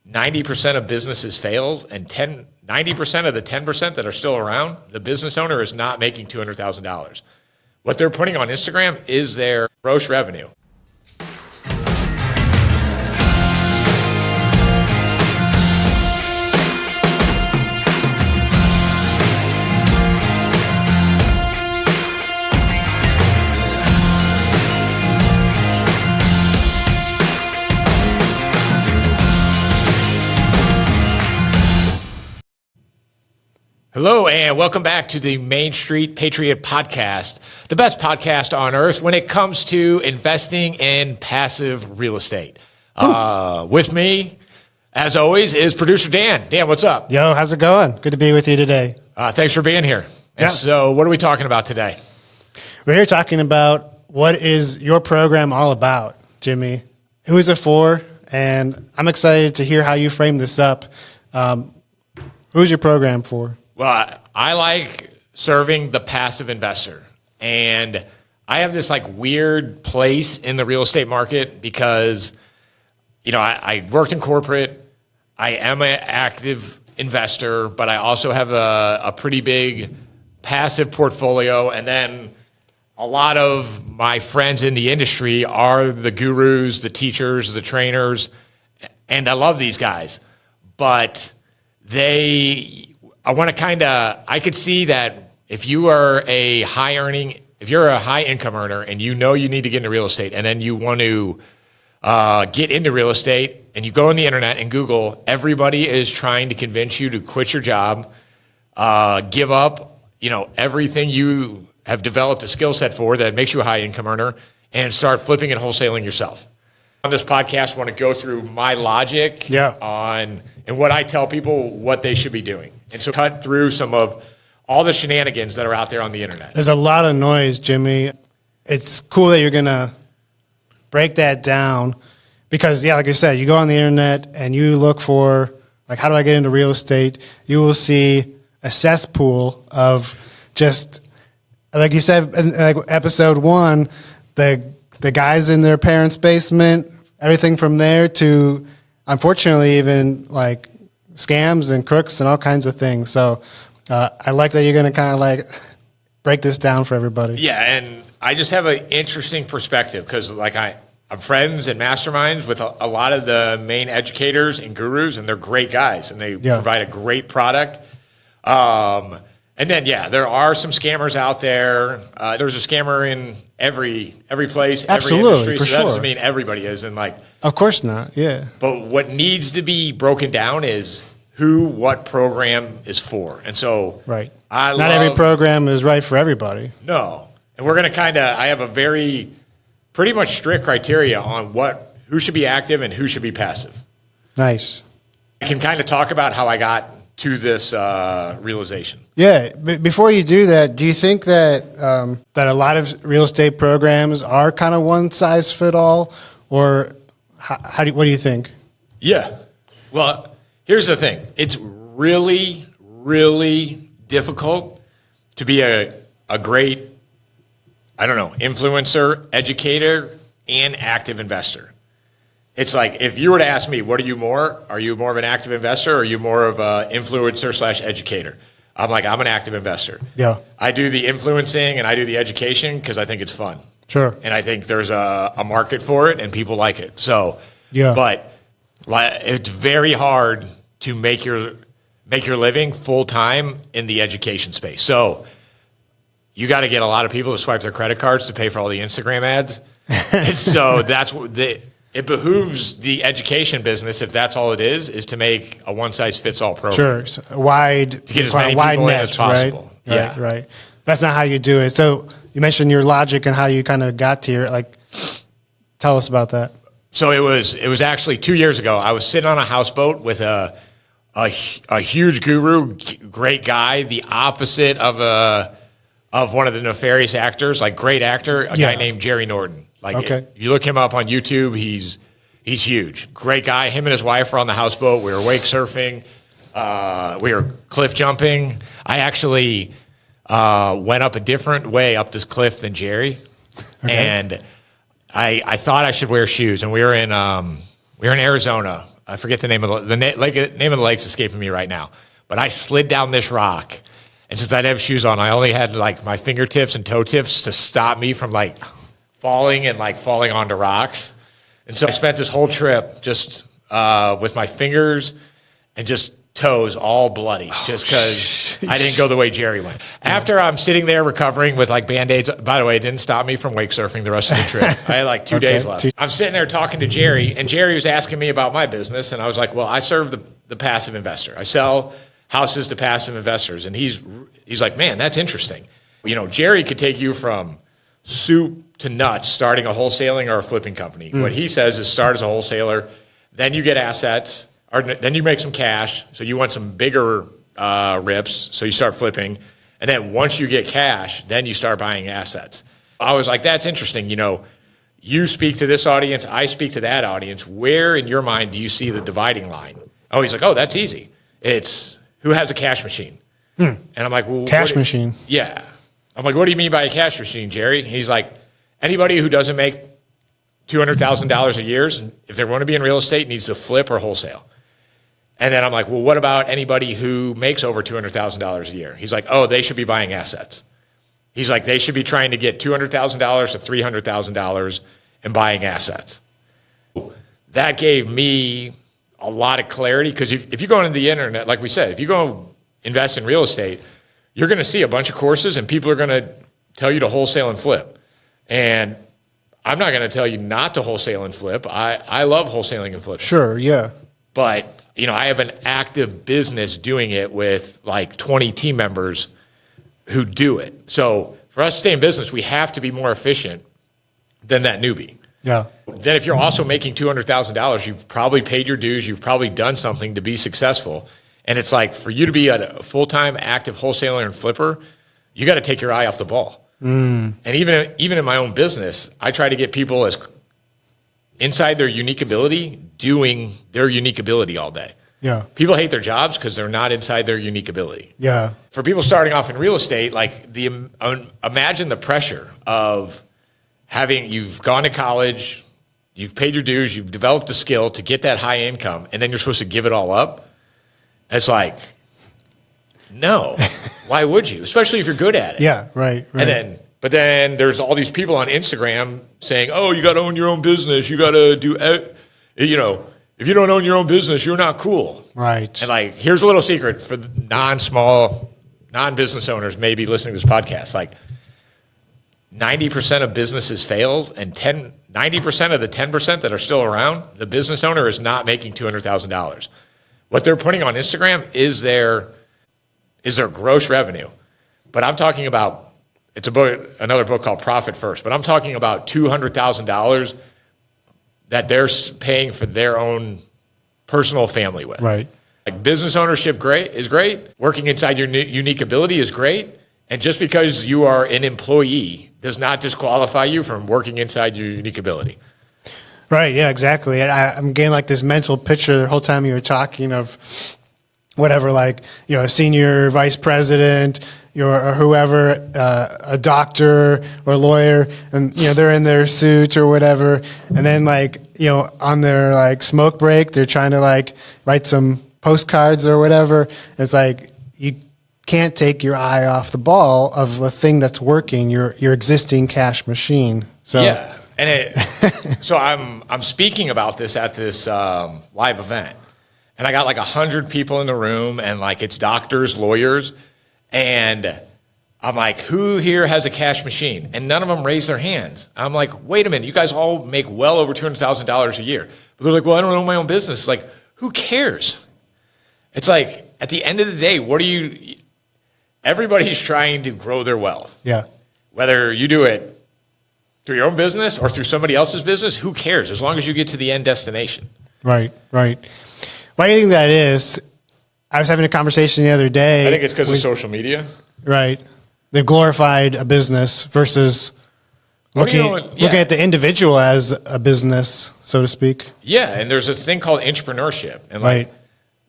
90% of businesses fails, and 90% of the 10% that are still around, the business owner is not making $200,000. What they're putting on Instagram is their gross revenue. Hello, and welcome back to the Main Street Patriot Podcast, the best podcast on earth when it comes to investing in passive real estate. With me, as always, is producer Dan. Dan, what's up? Yo, how's it going? Good to be with you today. Thanks for being here. Yeah. So what are we talking about today? We're here talking about what is your program all about, Jimmy? Who is it for? And I'm excited to hear how you frame this up. Who's your program for? Well, I like serving the passive investor, and I have this like weird place in the real estate market because, you know, I worked in corporate. I am an active investor, but I also have a pretty big passive portfolio. And then a lot of my friends in the industry are the gurus, the teachers, the trainers, and I love these guys, but I could see that if you are if you're a high income earner and you know you need to get into real estate, and then you want to get into real estate, and you go on the internet and Google, everybody is trying to convince you to quit your job, give up, everything you have developed a skill set for that makes you a high income earner, and start flipping and wholesaling yourself. On this podcast, I want to go through my logic and what I tell people what they should be doing. And so cut through some of all the shenanigans that are out there on the internet. There's a lot of noise, Jimmy. It's cool that you're going to break that down because, like you said, you go on the internet and you look for, like, how do I get into real estate? You will see a cesspool of just, like you said in episode 1, the guys in their parents' basement, everything from there to, unfortunately, even like scams and crooks and all kinds of things. So I like that you're going to kind of like break this down for everybody. Yeah, and I just have an interesting perspective because like I'm friends and masterminds with a lot of the main educators and gurus, and they're great guys, and they provide a great product. And then, there are some scammers out there. There's a scammer in every place, Absolutely, every industry. For so sure. That doesn't mean everybody is. And of course not. Yeah. But what needs to be broken down is what program is for. And so, right. Not every program is right for everybody. No. And we're going to I have a pretty much strict criteria on who should be active and who should be passive. Nice. I can kind of talk about how I got to this realization. Yeah. Before you do that, do you think that that a lot of real estate programs are kind of one size fit all, or what do you think? Yeah. Well, here's the thing. It's really, really difficult to be a great, influencer, educator, and active investor. It's like, if you were to ask me, what are you more? Are you more of an active investor, or are you more of an influencer / educator? I'm an active investor. Yeah. I do the influencing and I do the education because I think it's fun. Sure. And I think there's a market for it and people like it. So, but it's very hard to make your living full time in the education space. So you got to get a lot of people to swipe their credit cards to pay for all the Instagram ads. And so that's what it behooves the education business, if that's all it is to make a one-size-fits-all program. Sure. So to get as many people in as possible. Right? Right. That's not how you do it. So you mentioned your logic and how you kind of got to tell us about that. So it was actually 2 years ago. I was sitting on a houseboat with a huge guru, great guy, the opposite of one of the nefarious actors, great actor, a guy named Jerry Norton. You look him up on YouTube, he's huge. Great guy. Him and his wife were on the houseboat. We were wake surfing. We were cliff jumping. I actually went up a different way up this cliff than Jerry. And I thought I should wear shoes. And we were in Arizona I forget the name of name of the lake's escaping me right now. But I slid down this rock, and since I didn't have shoes on, I only had like my fingertips and toe tips to stop me from like falling onto rocks. And so I spent this whole trip just with my fingers and just toes all bloody, just because I didn't go the way Jerry went. After I'm sitting there recovering with like Band-Aids, by the way, it didn't stop me from wake surfing the rest of the trip. I had like 2 days left. I'm sitting there talking to Jerry, and Jerry was asking me about my business, and I was like, well, I serve the passive investor. I sell houses to passive investors. And he's like, man, that's interesting. You know, Jerry could take you from soup to nuts starting a wholesaling or a flipping company. What he says is start as a wholesaler, then you get assets, or then you make some cash, so you want some bigger rips, so you start flipping, and then once you get cash, then you start buying assets. I was like, that's interesting. You know, you speak to this audience, I speak to that audience. Where in your mind do you see the dividing line? Oh, he's like, oh, that's easy. It's who has a cash machine? And I'm like, well, cash machine. Yeah. I'm like, what do you mean by a cash machine, Jerry? And he's like, anybody who doesn't make $200,000 a year, if they want to be in real estate, needs to flip or wholesale. And then I'm like, well, what about anybody who makes over $200,000 a year? He's like, oh, they should be buying assets. He's like, they should be trying to get $200,000 to $300,000 and buying assets. That gave me a lot of clarity, because if you go into the internet, like we said, if you go invest in real estate, you're going to see a bunch of courses and people are going to tell you to wholesale and flip. And I'm not going to tell you not to wholesale and flip. I love wholesaling and flipping. Sure, yeah. But, you know, I have an active business doing it with like 20 team members who do it. So for us to stay in business, we have to be more efficient than that newbie. Yeah. Then if you're also making $200,000, you've probably paid your dues, you've probably done something to be successful. And it's like, for you to be a full-time active wholesaler and flipper, you got to take your eye off the ball. And even in my own business, I try to get people as inside their unique ability, doing their unique ability all day. Yeah. People People hate their jobs because they're not inside their unique ability. Yeah. For people starting off in real estate, like imagine the pressure of you've gone to college, you've paid your dues, you've developed a skill to get that high income, and then you're supposed to give it all up. And it's like, no, why would you? Especially if you're good at it. Yeah, right. But then there's all these people on Instagram saying, oh, you got to own your own business. You got to do, you know, if you don't own your own business, you're not cool. Right. And like, here's a little secret for the non-business owners maybe listening to this podcast. Like, 90% of businesses fails, and 90% of the 10% that are still around, the business owner is not making $200,000. What they're putting on Instagram is their gross revenue. But I'm talking about, it's another book called Profit First, but I'm talking about $200,000 that they're paying for their own personal family with. Right. Like, business ownership is great. Working inside your unique ability is great. And just because you are an employee does not disqualify you from working inside your unique ability. Right, yeah, exactly. I'm getting like this mental picture the whole time you were talking of whatever, like, you know, a senior vice president, or whoever, a doctor or lawyer, and, you know, they're in their suit or whatever, and then, like, you know, on their like smoke break, they're trying to like write some postcards or whatever. It's like, you can't take your eye off the ball of the thing that's working, your existing cash machine. So yeah, and so I'm speaking about this at this live event, and I got like 100 people in the room, and like it's doctors, lawyers, and I'm like, who here has a cash machine? And none of them raised their hands. I'm like, wait a minute, you guys all make well over $200,000 a year. But they're like, well, I don't own my own business. It's like, who cares? It's like, at the end of the day, everybody's trying to grow their wealth. Yeah. Whether you do it through your own business or through somebody else's business, who cares? As long as you get to the end destination. Right. Why do you think that is? I was having a conversation the other day. I think it's because of social media. Right. They've glorified a business versus looking at the individual as a business, so to speak. Yeah, and there's a thing called entrepreneurship. And like,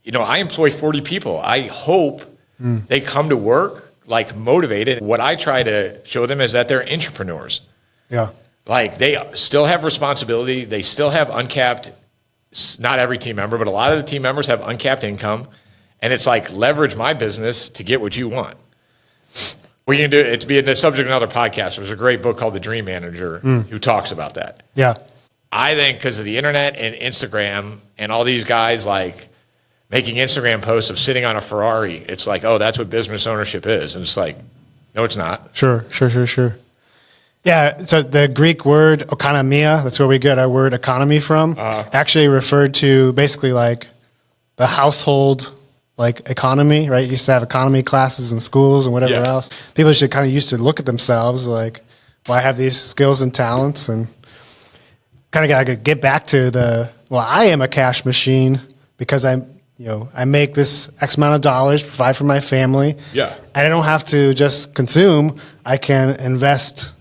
you know, I employ 40 people. I hope they come to work like motivated. What I try to show them is that they're entrepreneurs. Yeah. Like, they still have responsibility. They still have uncapped not every team member, but a lot of the team members have uncapped income. And it's like, leverage my business to get what you want. We can do it to be the subject of another podcast. There's a great book called The Dream Manager who talks about that. Yeah. I think because of the internet and Instagram and all these guys like making Instagram posts of sitting on a Ferrari, it's like, oh, that's what business ownership is. And it's like, no, it's not. Sure. Yeah, so the Greek word oikonomia, that's where we get our word economy from, actually referred to basically like the household like economy, right? You used to have economy classes in schools and whatever else. People should kind of used to look at themselves like, well, I have these skills and talents and kind of got to get back to I am a cash machine because I make this X amount of dollars, provide for my family. Yeah. And I don't have to just consume. I can invest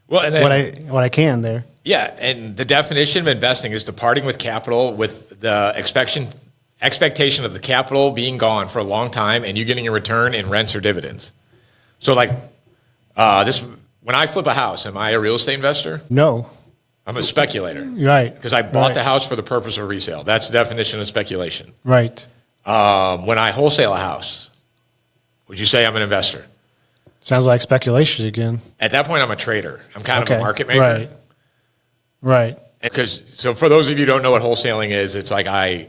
what I can there. Yeah, and the definition of investing is departing with capital with the expectation of the capital being gone for a long time and you getting a return in rents or dividends. So like when I flip a house, am I a real estate investor? No. I'm a speculator. Right. Because I bought the house for the purpose of resale. That's the definition of speculation. Right. When I wholesale a house, would you say I'm an investor? Sounds like speculation again. At that point, I'm a trader. I'm kind of a market maker. Right. So for those of you who don't know what wholesaling is, it's like I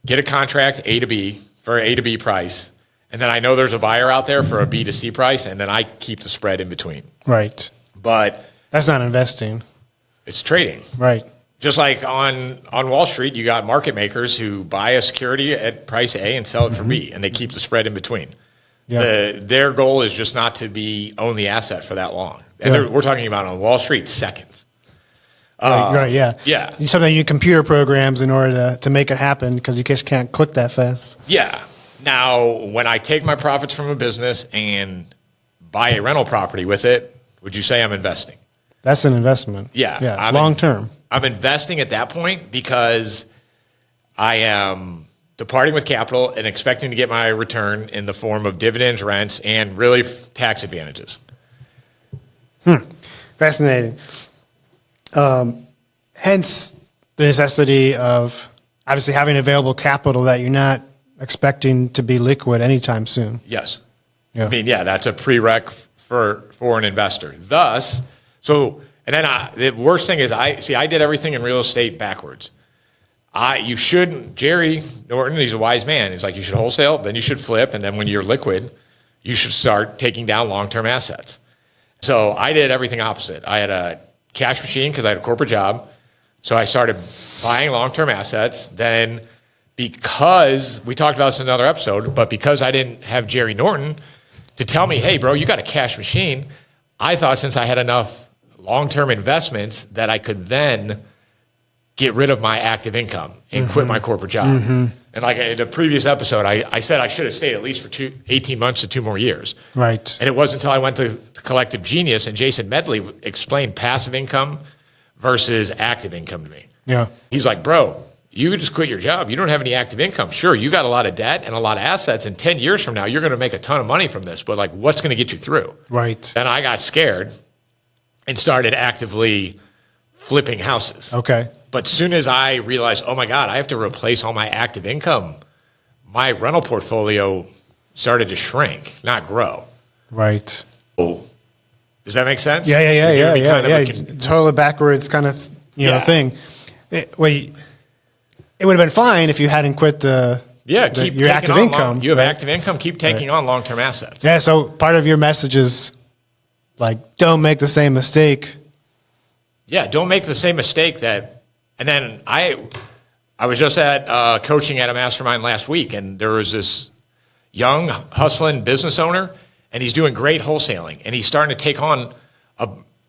get a contract A to B for an A to B price, and then I know there's a buyer out there for a B to C price, and then I keep the spread in between. Right. But that's not investing. It's trading. Right. Just like on Wall Street, you got market makers who buy a security at price A and sell it for B, and they keep the spread in between. Yeah. Their goal is just not to own the asset for that long. And we're talking about on Wall Street, seconds. Right, yeah. Yeah. Something you computer programs in order to make it happen because you just can't click that fast. Yeah. Now, when I take my profits from a business and buy a rental property with it, would you say I'm investing? That's an investment. Yeah. Long term. I'm investing at that point because I am departing with capital and expecting to get my return in the form of dividends, rents, and really tax advantages. Fascinating. Hence the necessity of obviously having available capital that you're not expecting to be liquid anytime soon. Yes. Yeah. I mean, that's a prereq for an investor. Thus, the worst thing is I did everything in real estate backwards. Jerry Norton, he's a wise man. He's like, you should wholesale, then you should flip, and then when you're liquid, you should start taking down long-term assets. So I did everything opposite. I had a cash machine because I had a corporate job. So I started buying long-term assets. Then because we talked about this in another episode, but because I didn't have Jerry Norton to tell me, hey, bro, you got a cash machine, I thought since I had enough long-term investments that I could then get rid of my active income and quit my corporate job. And like in the previous episode, I said I should have stayed at least for 18 months to 2 more years. Right. And it wasn't until I went to Collective Genius and Jason Medley explained passive income versus active income to me. Yeah. He's like, bro, you could just quit your job. You don't have any active income. Sure, you got a lot of debt and a lot of assets. And 10 years from now, you're going to make a ton of money from this. But like, what's going to get you through? Right. Then I got scared and started actively flipping houses. Okay. But as soon as I realized, oh my God, I have to replace all my active income, my rental portfolio started to shrink, not grow. Right. Oh, does that make sense? Yeah. Totally backwards kind of thing. It would have been fine if you hadn't quit your active income. You have active income, keep taking on long-term assets. Yeah, so part of your message is like, don't make the same mistake. Yeah, don't make the same mistake and then I was just at coaching at a mastermind last week, and there was this young hustling business owner, and he's doing great wholesaling, and he's starting to take on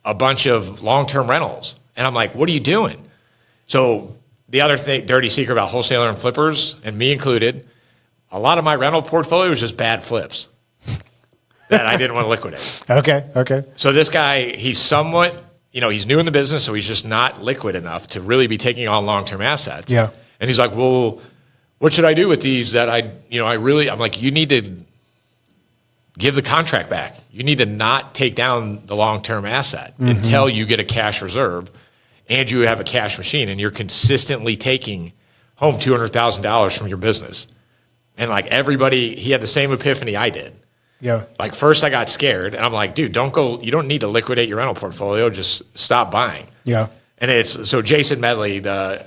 a bunch of long-term rentals. And I'm like, what are you doing? So the other dirty secret about wholesaler and flippers, and me included, a lot of my rental portfolio was just bad flips that I didn't want to liquidate. Okay. So this guy, he's somewhat, he's new in the business, so he's just not liquid enough to really be taking on long-term assets. Yeah. And he's like, well, what should I do with these that I'm like, you need to give the contract back. You need to not take down the long-term asset until you get a cash reserve and you have a cash machine and you're consistently taking home $200,000 from your business. And like everybody, he had the same epiphany I did. Yeah. Like first I got scared and I'm like, dude, you don't need to liquidate your rental portfolio. Just stop buying. Yeah. And so Jason Medley, the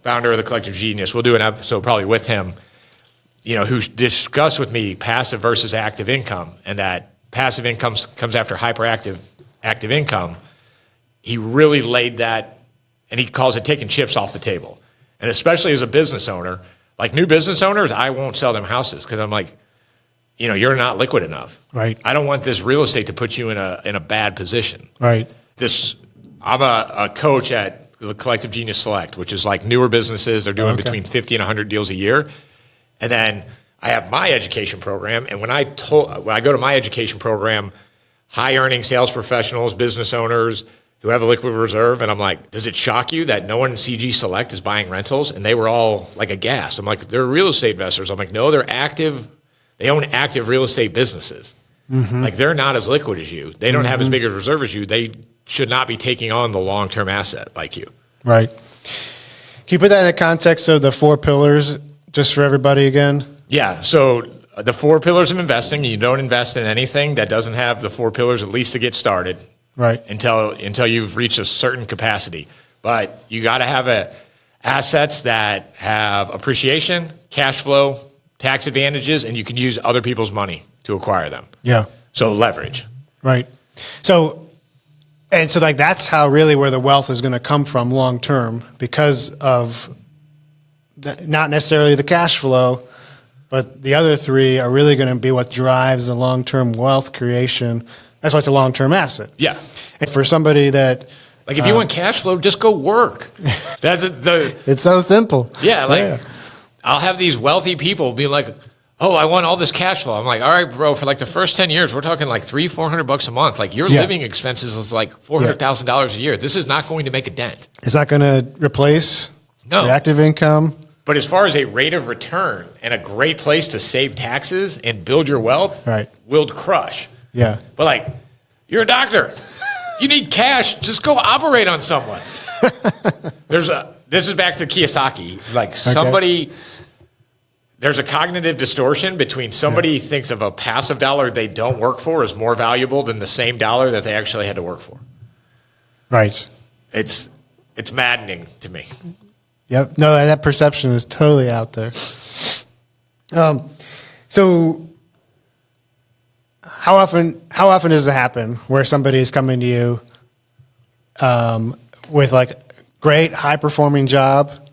founder of the Collective Genius, we'll do an episode probably with him, who discussed with me passive versus active income, and that passive income comes after hyperactive active income. He really laid that, and he calls it taking chips off the table. And especially as a business owner, like new business owners, I won't sell them houses because I'm like, you're not liquid enough. Right. I don't want this real estate to put you in a bad position. Right. I'm a coach at the Collective Genius Select, which is like newer businesses. They're doing between 50 and 100 deals a year. And then I have my education program. And when I go to my education program, high earning sales professionals, business owners who have a liquid reserve, and I'm like, does it shock you that no one in CG Select is buying rentals? And they were all like aghast. I'm like, they're real estate investors. I'm like, no, they're active. They own active real estate businesses. Mm-hmm. Like they're not as liquid as you. They don't have as big a reserve as you. They should not be taking on the long-term asset like you. Right. Can you put that in the context of the 4 pillars just for everybody again? Yeah. So the 4 pillars of investing, you don't invest in anything that doesn't have the 4 pillars at least to get started. Right. Until you've reached a certain capacity. But you got to have assets that have appreciation, cash flow, tax advantages, and you can use other people's money to acquire them. Yeah. So leverage. Right. So like that's how really where the wealth is going to come from long term, because of not necessarily the cash flow, but the other 3 are really going to be what drives the long term wealth creation. That's why it's a long term asset. Yeah. And for somebody that like if you want cash flow, just go work. It's so simple. Yeah. Like I'll have these wealthy people be like, oh, I want all this cash flow. I'm like, all right, bro, for like the first 10 years, we're talking like $300-400 a month. Like your living expenses is like $400,000 a year. This is not going to make a dent. It's not going to replace your active income. But as far as a rate of return and a great place to save taxes and build your wealth, will crush. Yeah. But like, you're a doctor. You need cash. Just go operate on someone. This is back to Kiyosaki. Like there's a cognitive distortion between somebody thinks of a passive dollar they don't work for as more valuable than the same dollar that they actually had to work for. Right. It's maddening to me. Yep. No, that perception is totally out there. So how often does it happen where somebody is coming to you with like great high performing job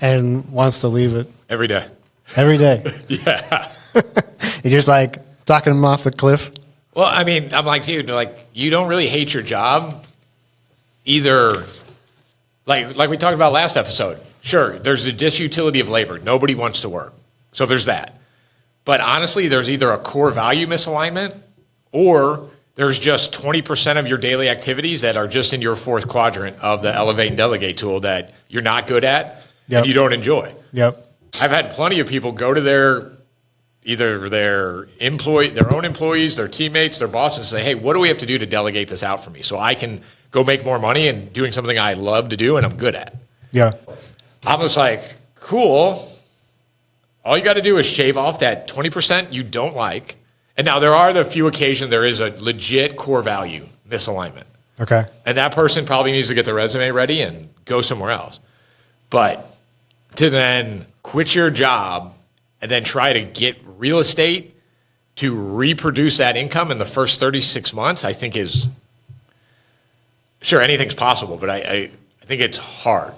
and wants to leave it? Every day. Every day. Yeah. You're just like talking them off the cliff. Well, I mean, I'm like, dude, like you don't really hate your job either. Like we talked about last episode. Sure, there's a disutility of labor. Nobody wants to work. So there's that. But honestly, there's either a core value misalignment or there's just 20% of your daily activities that are just in your 4th quadrant of the elevate and delegate tool that you're not good at and you don't enjoy. Yep. I've had plenty of people go to either their own employees, their teammates, their bosses, and say, hey, what do we have to do to delegate this out for me so I can go make more money and doing something I love to do and I'm good at? Yeah. I'm just like, cool. All you got to do is shave off that 20% you don't like. And now there are the few occasions there is a legit core value misalignment. Okay. And that person probably needs to get their resume ready and go somewhere else. But to then quit your job and then try to get real estate to reproduce that income in the first 36 months, I think is, sure, anything's possible, but I think it's hard.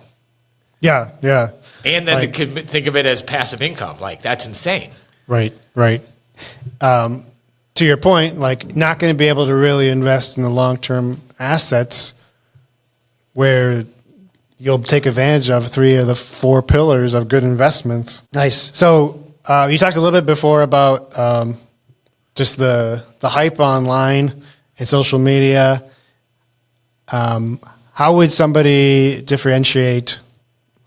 Yeah, yeah. And then to think of it as passive income, like that's insane. Right. To your point, like not going to be able to really invest in the long-term assets where you'll take advantage of 3 of the 4 pillars of good investments. Nice. So you talked a little bit before about just the hype online and social media. How would somebody differentiate,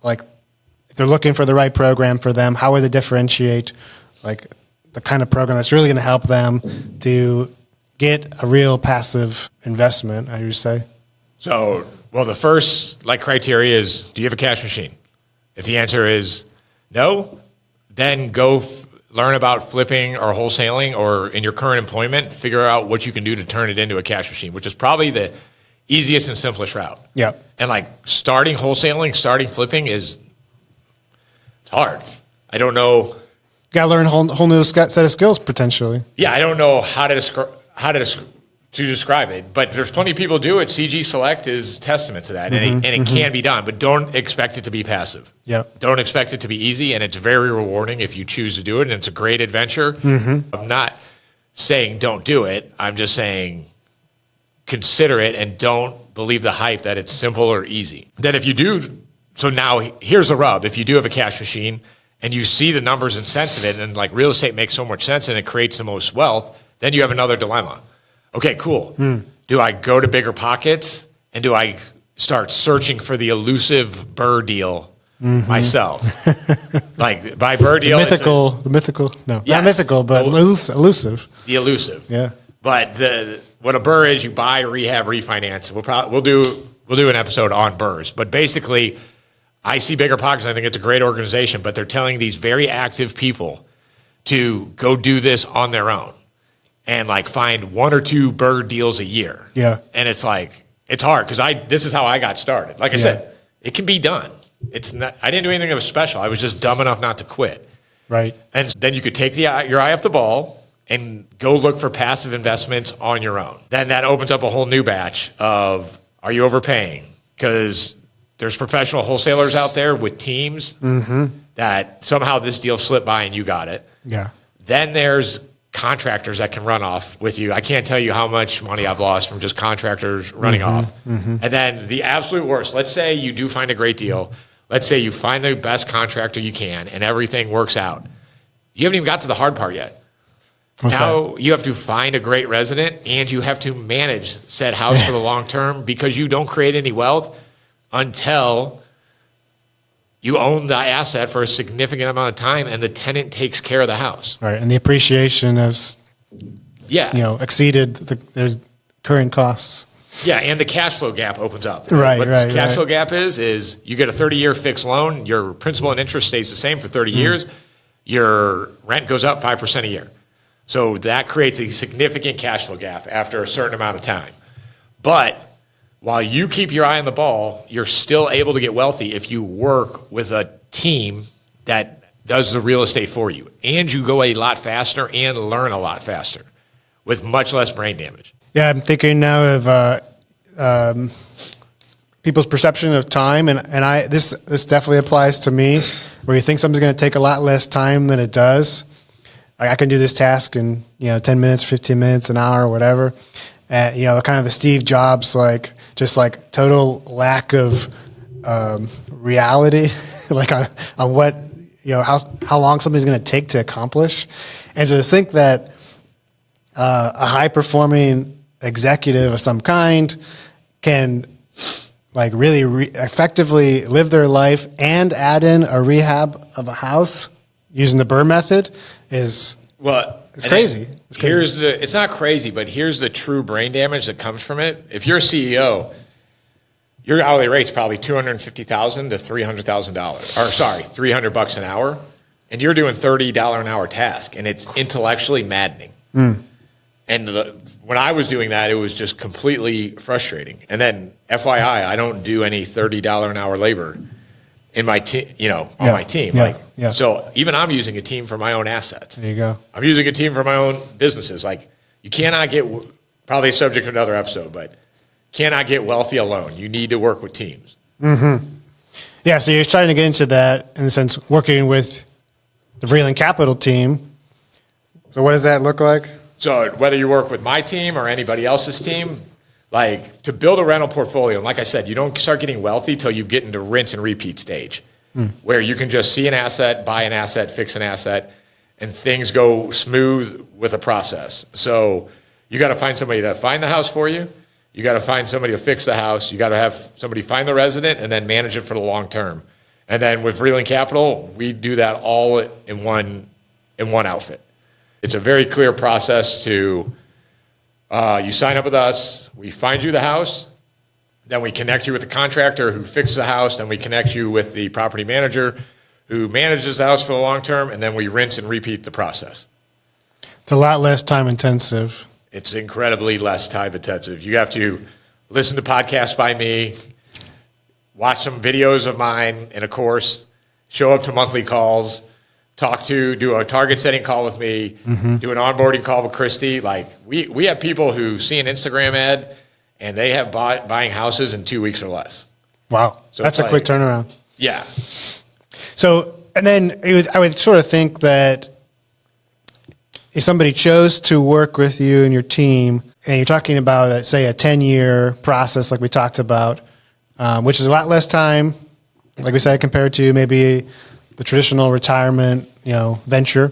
like if they're looking for the right program for them, how would they differentiate like the kind of program that's really going to help them to get a real passive investment, I would say? So, well, the first criteria is, do you have a cash machine? If the answer is no, then go learn about flipping or wholesaling, or in your current employment, figure out what you can do to turn it into a cash machine, which is probably the easiest and simplest route. Yeah. And like starting wholesaling, starting flipping it's hard. I don't know. Got to learn a whole new set of skills potentially. Yeah, I don't know how to describe it, but there's plenty of people do it. CG Select is testament to that, and it can be done, but don't expect it to be passive. Yeah. Don't expect it to be easy, and it's very rewarding if you choose to do it, and it's a great adventure. I'm not saying don't do it. I'm just saying consider it and don't believe the hype that it's simple or easy. Then if you do, so now here's the rub. If you do have a cash machine and you see the numbers and sense of it, and like real estate makes so much sense and it creates the most wealth, then you have another dilemma. Okay, cool. Do I go to bigger pockets, and do I start searching for the elusive Burr deal myself? Like by Burr deal, The mythical, no, Yes. not mythical, but elusive. the elusive. Yeah. But what a Burr is, you buy, rehab, refinance. We'll do an episode on Burrs. But basically, I see bigger pockets. I think it's a great organization, but they're telling these very active people to go do this on their own and like find 1 or 2 Burr deals a year. Yeah. And it's like, it's hard because this is how I got started. Like I said, it can be done. It's not, I didn't do anything that was special. I was just dumb enough not to quit. Right. And then you could take your eye off the ball and go look for passive investments on your own. Then that opens up a whole new batch of, are you overpaying? Because there's professional wholesalers out there with teams that somehow this deal slipped by and you got it. Yeah. Then there's contractors that can run off with you. I can't tell you how much money I've lost from just contractors running off. And then the absolute worst, let's say you do find a great deal. Let's say you find the best contractor you can and everything works out. You haven't even got to the hard part yet. Now you have to find a great resident and you have to manage said house for the long term, because you don't create any wealth until you own the asset for a significant amount of time and the tenant takes care of the house. Right. And the appreciation has, exceeded their current costs. Yeah, and the cash flow gap opens up. Right, what right, the cash right. flow gap is you get a 30-year fixed loan, your principal and interest stays the same for 30 years, your rent goes up 5% a year. So that creates a significant cash flow gap after a certain amount of time. But while you keep your eye on the ball, you're still able to get wealthy if you work with a team that does the real estate for you. And you go a lot faster and learn a lot faster with much less brain damage. Yeah, I'm thinking now of people's perception of time, and this definitely applies to me, where you think something's going to take a lot less time than it does. Like I can do this task in 10 minutes, 15 minutes, an hour, whatever. And kind of the Steve Jobs total lack of reality, like on what how long something's going to take to accomplish, and to think that a high performing executive of some kind can like really effectively live their life and add in a rehab of a house using the Burr method it's crazy. It's not crazy, but here's the true brain damage that comes from it. If you're a CEO, your hourly rate's probably $250,000 to $300,000, or sorry, $300 an hour, and you're doing $30 an hour task, and it's intellectually maddening. And when I was doing that, it was just completely frustrating. And then, FYI, I don't do any $30 an hour labor in my team, on my team. So even I'm using a team for my own assets. There you go. I'm using a team for my own businesses. Like you cannot get, probably a subject of another episode, but cannot get wealthy alone. You need to work with teams. Yeah, so you're trying to get into that in the sense working with the Vreeland Capital team. So what does that look like? So whether you work with my team or anybody else's team, like to build a rental portfolio, and like I said, you don't start getting wealthy till you get into rinse and repeat stage, where you can just see an asset, buy an asset, fix an asset, and things go smooth with a process. So you got to find somebody to find the house for you. You got to find somebody to fix the house. You got to have somebody find the resident and then manage it for the long term. And then with Vreeland Capital, we do that all in one outfit. It's a very clear process to you sign up with us. We find you the house. Then we connect you with the contractor who fixes the house. Then we connect you with the property manager who manages the house for the long term. And then we rinse and repeat the process. It's a lot less time intensive. It's incredibly less time intensive. You have to listen to podcasts by me, watch some videos of mine in a course, show up to monthly calls, do a target setting call with me, do an onboarding call with Christy. Like we have people who see an Instagram ad and they have buying houses in 2 weeks or less. Wow. So that's a quick turnaround. Yeah. So, and then I would sort of think that if somebody chose to work with you and your team, and you're talking about, say, a 10-year process like we talked about, which is a lot less time, like we said, compared to maybe the traditional retirement, venture.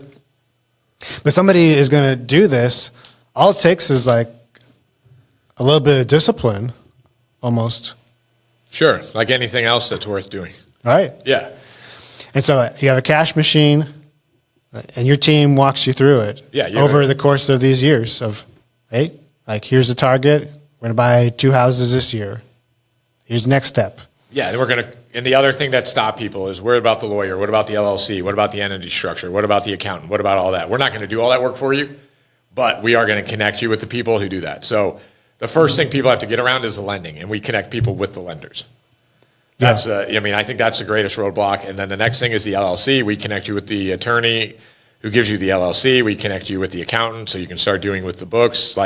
But somebody is going to do this. All it takes is like a little bit of discipline, almost. Sure. Like anything else that's worth doing. Right. Yeah. And so you have a cash machine, and your team walks you through it. Yeah. Over the course of these years of, hey, like here's the target. We're going to buy 2 houses this year. Here's the next step. Yeah, and the other thing that stops people is what about the lawyer? What about the LLC? What about the entity structure? What about the accountant? What about all that? We're not going to do all that work for you, but we are going to connect you with the people who do that. So the first thing people have to get around is the lending, and we connect people with the lenders. That's, I think that's the greatest roadblock. And then the next thing is the LLC. We connect you with the attorney who gives you the LLC. We connect you with the accountant so you can start doing with the books.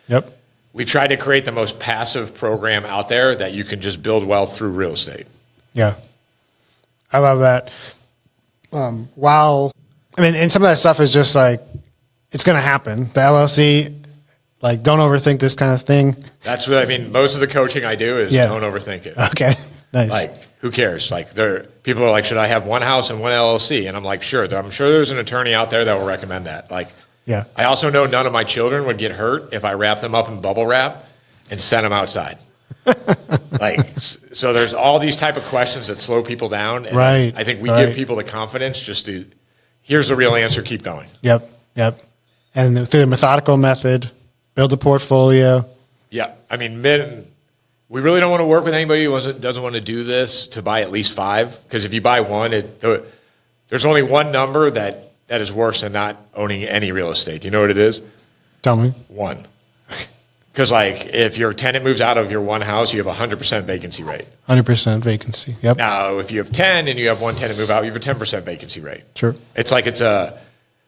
Yep. We tried to create the most passive program out there that you can just build wealth through real estate. Yeah. I love that. And some of that stuff is just like, it's going to happen. The LLC, like, don't overthink this kind of thing. That's what I mean. Most of the coaching I do is don't overthink it. Okay. Nice. Like, who cares? Like, people are like, should I have one house and one LLC? And I'm like, sure. I'm sure there's an attorney out there that will recommend that. Like, yeah. I also know none of my children would get hurt if I wrap them up in bubble wrap and sent them outside. So there's all these type of questions that slow people down. And right. I think we give people the confidence just to, here's the real answer, keep going. Yep. And through the methodical method, build a portfolio. Yeah. I mean, we really don't want to work with anybody who doesn't want to do this to buy at least 5. Because if you buy one, there's only one number that is worse than not owning any real estate. Do you know what it is? Tell me. 1. Because if your tenant moves out of your one house, you have 100% vacancy rate. 100% vacancy. Yep. Now, if you have 10 and you have one tenant move out, you have a 10% vacancy rate. Sure.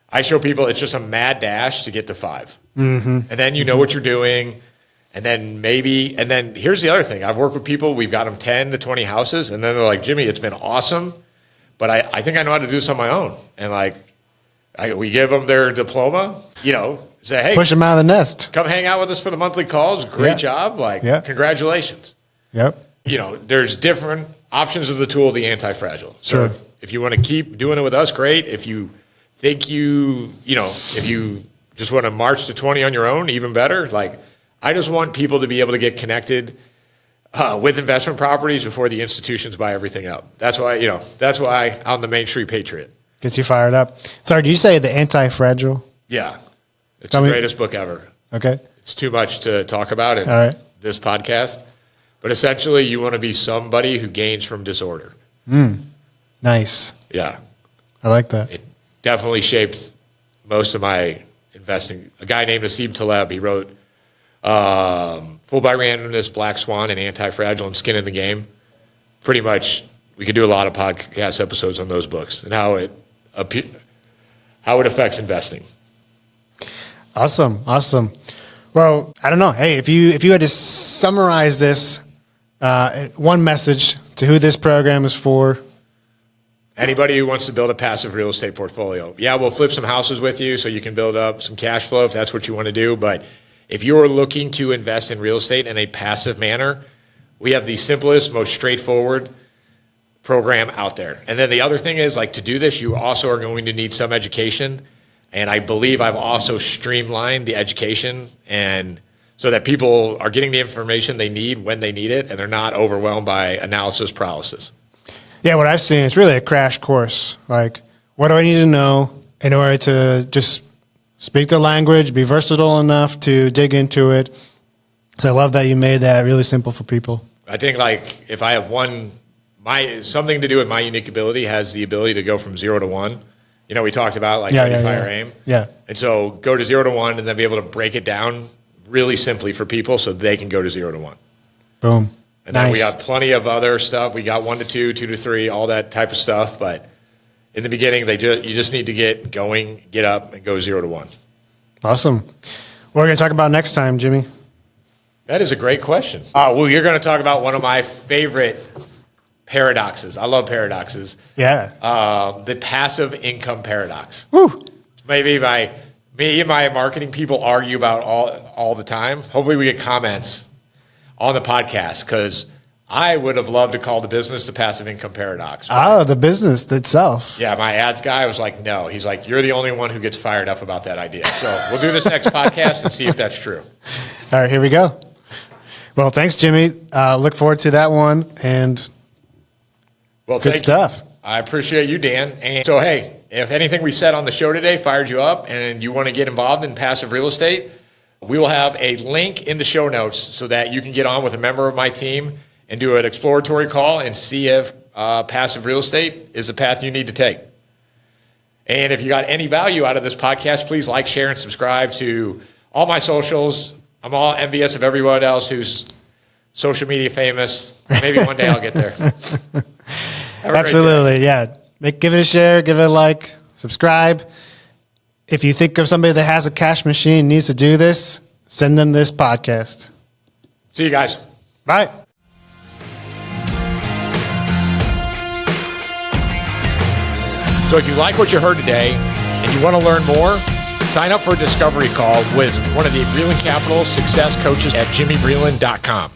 I show people it's just a mad dash to get to 5. Mm-hmm. And then you know what you're doing. And then here's the other thing. I've worked with people, we've got them 10 to 20 houses, and then they're like, Jimmy, it's been awesome, but I think I know how to do this on my own. And we give them their diploma, say, hey, push them out of the nest. Come hang out with us for the monthly calls. Great job. Congratulations. Yep. There's different options of the tool, the anti-fragile. So sure. if you want to keep doing it with us, great. If you think if you just want to march to 20 on your own, even better. I just want people to be able to get connected with investment properties before the institutions buy everything up. That's why I'm the Main Street Patriot. Gets you fired up. Sorry, did you say the anti-fragile? Yeah. It's the greatest book ever. Okay. It's too much to talk about in this podcast. But essentially, you want to be somebody who gains from disorder. Nice. Yeah. I like that. It definitely shaped most of my investing. A guy named Nassim Taleb, he wrote Fool by Randomness, Black Swan, and Anti-Fragile and Skin in the Game. Pretty much, we could do a lot of podcast episodes on those books and how it affects investing. Awesome. Well, I don't know. Hey, if you had to summarize this, one message to who this program is for. Anybody who wants to build a passive real estate portfolio. Yeah, we'll flip some houses with you so you can build up some cash flow if that's what you want to do. But if you're looking to invest in real estate in a passive manner, we have the simplest, most straightforward program out there. And then the other thing is, to do this, you also are going to need some education. And I believe I've also streamlined the education and so that people are getting the information they need when they need it and they're not overwhelmed by analysis paralysis. Yeah, what I've seen is really a crash course. What do I need to know in order to just speak the language, be versatile enough to dig into it? So I love that you made that really simple for people. I think like if I have something to do with my unique ability has the ability to go from 0 to 1. You know, we talked about like ready, fire, aim. Yeah. And so go to 0 to 1 and then be able to break it down really simply for people so they can go to 0 to 1. Boom. And then we got plenty of other stuff. We got 1 to 2, 2 to 3, all that type of stuff. But in the beginning, you just need to get going, get up, and go 0 to 1. Awesome. What are we going to talk about next time, Jimmy? That is a great question. Well, you're going to talk about one of my favorite paradoxes. I love paradoxes. Yeah. The passive income paradox. Woo. Maybe me and my marketing people argue about all the time. Hopefully we get comments on the podcast because I would have loved to call the business the passive income paradox. The business itself. Yeah, my ads guy was like, no. He's like, you're the only one who gets fired up about that idea. So we'll do this next podcast and see if that's true. All right, here we go. Well, thanks, Jimmy. Look forward to that one. And well, good stuff. I appreciate you, Dan. And so, hey, if anything we said on the show today fired you up and you want to get involved in passive real estate, we will have a link in the show notes so that you can get on with a member of my team and do an exploratory call and see if passive real estate is the path you need to take. And if you got any value out of this podcast, please like, share, and subscribe to all my socials. I'm all envious of everyone else who's social media famous. Maybe one day I'll get there. Absolutely, yeah. Give it a share, give it a like, subscribe. If you think of somebody that has a cash machine needs to do this, send them this podcast. See you guys. Bye. So if you like what you heard today and you want to learn more, sign up for a discovery call with one of the Vreeland Capital success coaches at jimmyvreeland.com.